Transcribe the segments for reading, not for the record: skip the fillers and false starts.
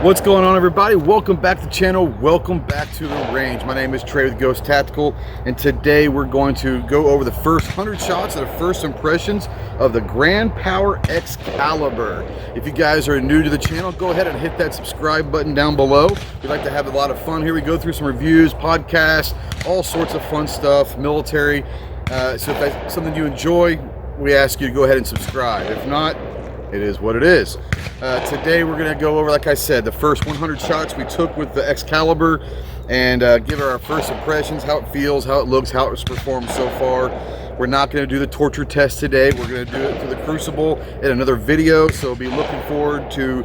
What's going on, everybody? Welcome back to the channel. Welcome back to the range. My name is Trey with Ghost Tactical, and today we're going to go over the first 100 shots and the first impressions of the Grand Power Excalibur. If you guys are new to the channel, go ahead and hit that subscribe button down below. We like to have a lot of fun here. We go through some reviews, podcasts, all sorts of fun stuff, military. So if that's something you enjoy, we ask you to go ahead and subscribe. If not, it is what it is. Today we're going to go over, like I said, the first 100 shots we took with the Excalibur and give our first impressions, how it feels, how it looks, how it's performed so far. We're not going to do the torture test today. We're going to do it for the Crucible in another video, so be looking forward to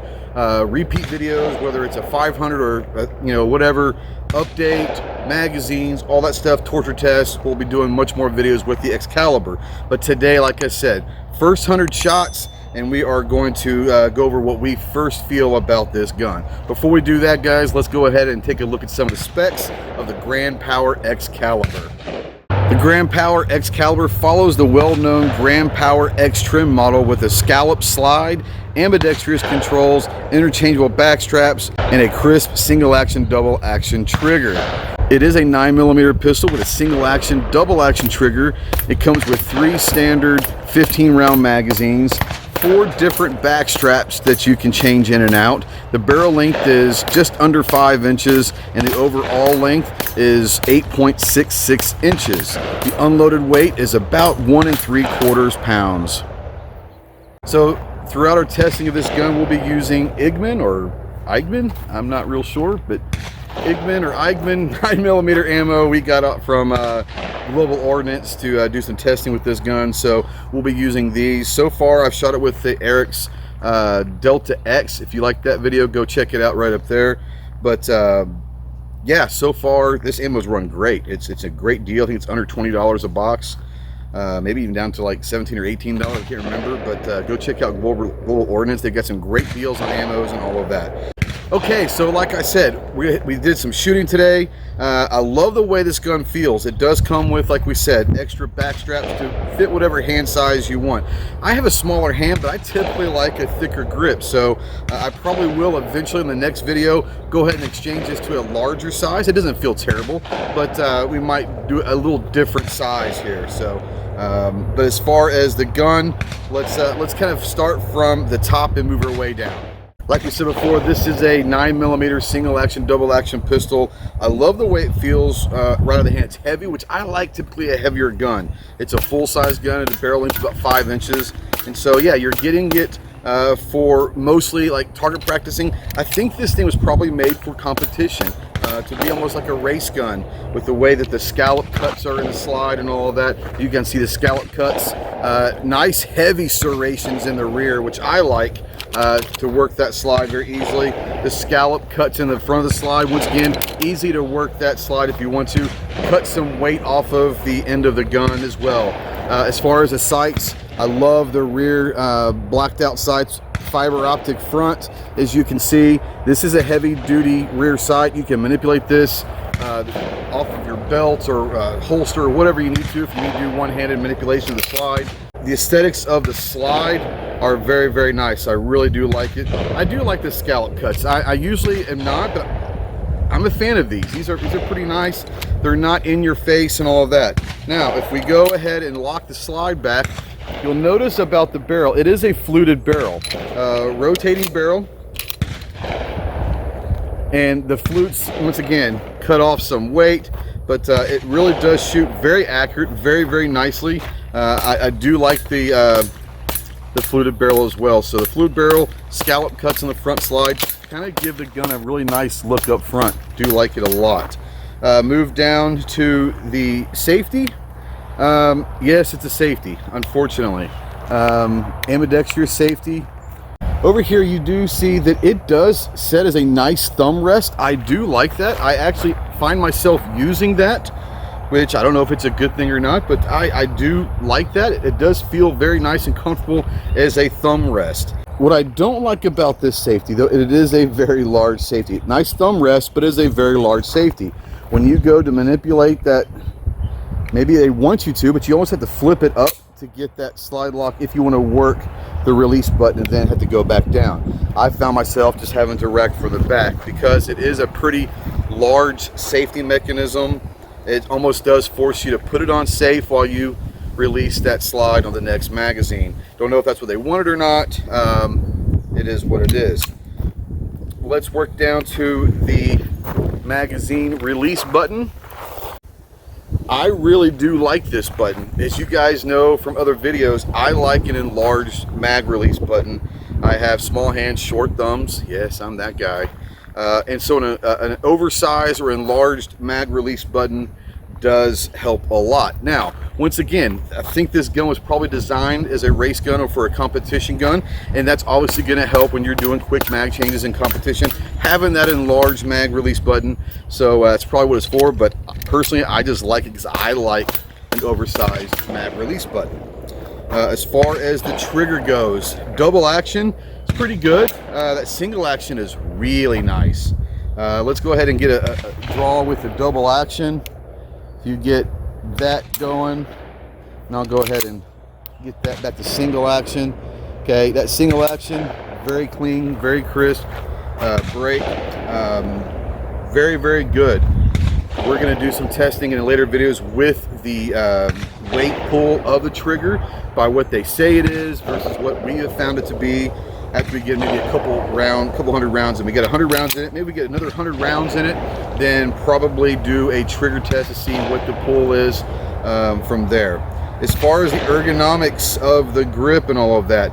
repeat videos, whether it's a 500 or whatever, update, magazines, all that stuff, torture tests. We'll be doing much more videos with the Excalibur. But today, like I said, first 100 shots, and we are going to go over what we first feel about this gun. Before we do that, guys, let's go ahead and take a look at some of the specs of the Grand Power Excalibur. The Grand Power Excalibur follows the well-known Grand Power X trim model with a scallop slide, ambidextrous controls, interchangeable back straps, and a crisp single-action, double-action trigger. It is a 9mm pistol with a single-action, double-action trigger. It comes with 3 standard 15-round magazines, 4 different back straps that you can change in and out. The barrel length is just under 5 inches, and the overall length is 8.66 inches. The unloaded weight is about 1 3/4 pounds. So throughout our testing of this gun, we'll be using Igman or Eichmann, I'm not real sure, but Igman or Eichmann 9mm ammo we got up from Global Ordnance to do some testing with this gun. So we'll be using these. So far I've shot it with the Eric's Delta X. If you like that video, go check it out right up there. But yeah, so far this ammo's run great. It's a great deal. I think it's under $20 a box, maybe even down to like $17 or $18, I can't remember. But go check out Global Ordnance. They've got some great deals on ammos and all of that. Okay, so like I said, we did some shooting today. I love the way this gun feels. It does come with, like we said, extra back straps to fit whatever hand size you want. I have a smaller hand, but I typically like a thicker grip, so I probably will eventually in the next video go ahead and exchange this to a larger size. It doesn't feel terrible, but we might do a little different size here. So, but as far as the gun, let's kind of start from the top and move our way down. Like we said before, this is a 9mm single action, double action pistol. I love the way it feels right out of the hand. It's heavy, which I like typically a heavier gun. It's a full size gun, and the barrel length is about 5 inches. And so yeah, you're getting it for mostly like target practicing. I think this thing was probably made for competition, to be almost like a race gun with the way that the scallop cuts are in the slide and all of that. You can see the scallop cuts, nice heavy serrations in the rear, which I like. To work that slide very easily. The scallop cuts in the front of the slide. Once again, easy to work that slide if you want to. Cut some weight off of the end of the gun as well. As far as the sights, I love the rear blacked out sights, fiber optic front. As you can see, this is a heavy duty rear sight. You can manipulate this off of your belt or holster or whatever you need to if you need to do one-handed manipulation of the slide. The aesthetics of the slide are very, very nice. I really do like it. I do like the scallop cuts. I usually am not, but I'm a fan of these. These are pretty nice. They're not in your face and all of that. Now, if we go ahead and lock the slide back, you'll notice about the barrel, it is a fluted barrel, rotating barrel. And the flutes, once again, cut off some weight, but it really does shoot very accurate, very, very nicely. I do like the fluted barrel as well. So the fluted barrel, scallop cuts in the front slide, kind of give the gun a really nice look up front. Do like it a lot. Move down to the safety. Yes, it's a safety, unfortunately. Ambidextrous safety. Over here you do see that it does set as a nice thumb rest. I do like that. I actually find myself using that, which I don't know if it's a good thing or not, but I do like that. It does feel very nice and comfortable as a thumb rest. What I don't like about this safety, though, it is a very large safety. Nice thumb rest, but it is a very large safety. When you go to manipulate that, maybe they want you to, but you almost have to flip it up to get that slide lock if you want to work the release button and then have to go back down. I found myself just having to rack for the back because it is a pretty large safety mechanism. It almost does force you to put it on safe while you release that slide on the next magazine. Don't know if that's what they wanted or not. It is what it is. Let's work down to the magazine release button. I really do like this button. As you guys know from other videos, I like an enlarged mag release button. I have small hands, short thumbs. Yes, I'm that guy. And so an oversized or enlarged mag release button does help a lot. Now, once again, I think this gun was probably designed as a race gun or for a competition gun, and that's obviously going to help when you're doing quick mag changes in competition, having that enlarged mag release button. So that's probably what it's for, but personally I just like it because I like an oversized mag release button. As far as the trigger goes, double action is pretty good. That single action is really nice. Let's go ahead and get a draw with the double action. If you get that going, and I'll go ahead and get that back to single action. Okay, that single action, very clean, very crisp break, very, very good. We're going to do some testing in later videos with the weight pull of the trigger by what they say it is versus what we have found it to be. After we get maybe a couple hundred rounds, and we get 100 rounds in it, maybe we get another 100 rounds in it, then probably do a trigger test to see what the pull is from there. As far as the ergonomics of the grip and all of that,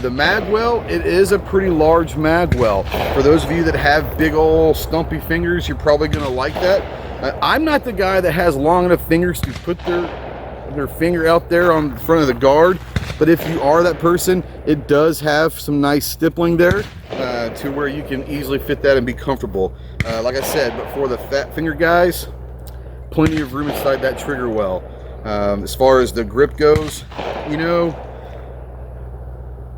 the magwell, it is a pretty large magwell. For those of you that have big old stumpy fingers, you're probably going to like that. I'm not the guy that has long enough fingers to put their finger out there on the front of the guard, but if you are that person, it does have some nice stippling there to where you can easily fit that and be comfortable. Like I said, but for the fat finger guys, plenty of room inside that trigger well. As far as the grip goes, you know,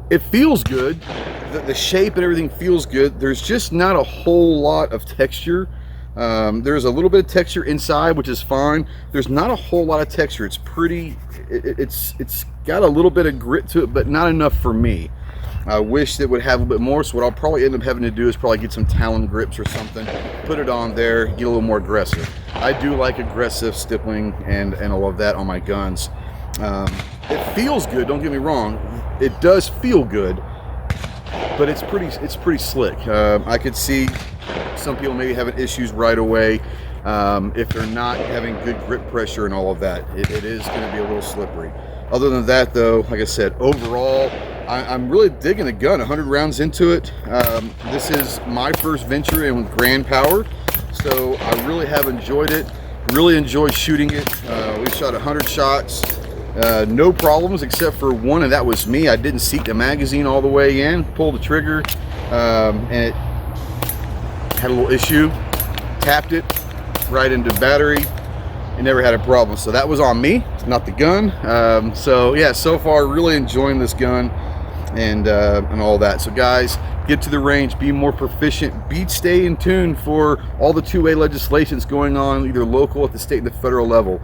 it feels good. The shape and everything feels good. There's just not a whole lot of texture. There's a little bit of texture inside, which is fine. There's not a whole lot of texture. It's pretty, it's got a little bit of grit to it, but not enough for me. I wish it would have a bit more, so what I'll probably end up having to do is probably get some Talon grips or something, put it on there, get a little more aggressive. I do like aggressive stippling and all of that on my guns. It feels good, don't get me wrong. It does feel good, but it's pretty slick. I could see some people maybe having issues right away if they're not having good grip pressure and all of that. It is going to be a little slippery. Other than that, though, like I said, overall, I'm really digging the gun. 100 rounds into it. This is my first venture in with Grand Power, so I really have enjoyed it. Really enjoyed shooting it. We shot 100 shots. No problems except for one, and that was me. I didn't seat the magazine all the way in, pulled the trigger, and it had a little issue, tapped it right into battery, and never had a problem. So that was on me, it's not the gun. So yeah, so far really enjoying this gun and all that. So guys, get to the range, be more proficient, stay in tune for all the two-way legislations going on, either local at the state and the federal level.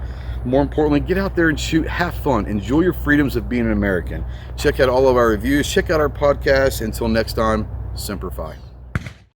More importantly, get out there and shoot, have fun, enjoy your freedoms of being an American. Check out all of our reviews, check out our podcast. Until next time, Semper Fi.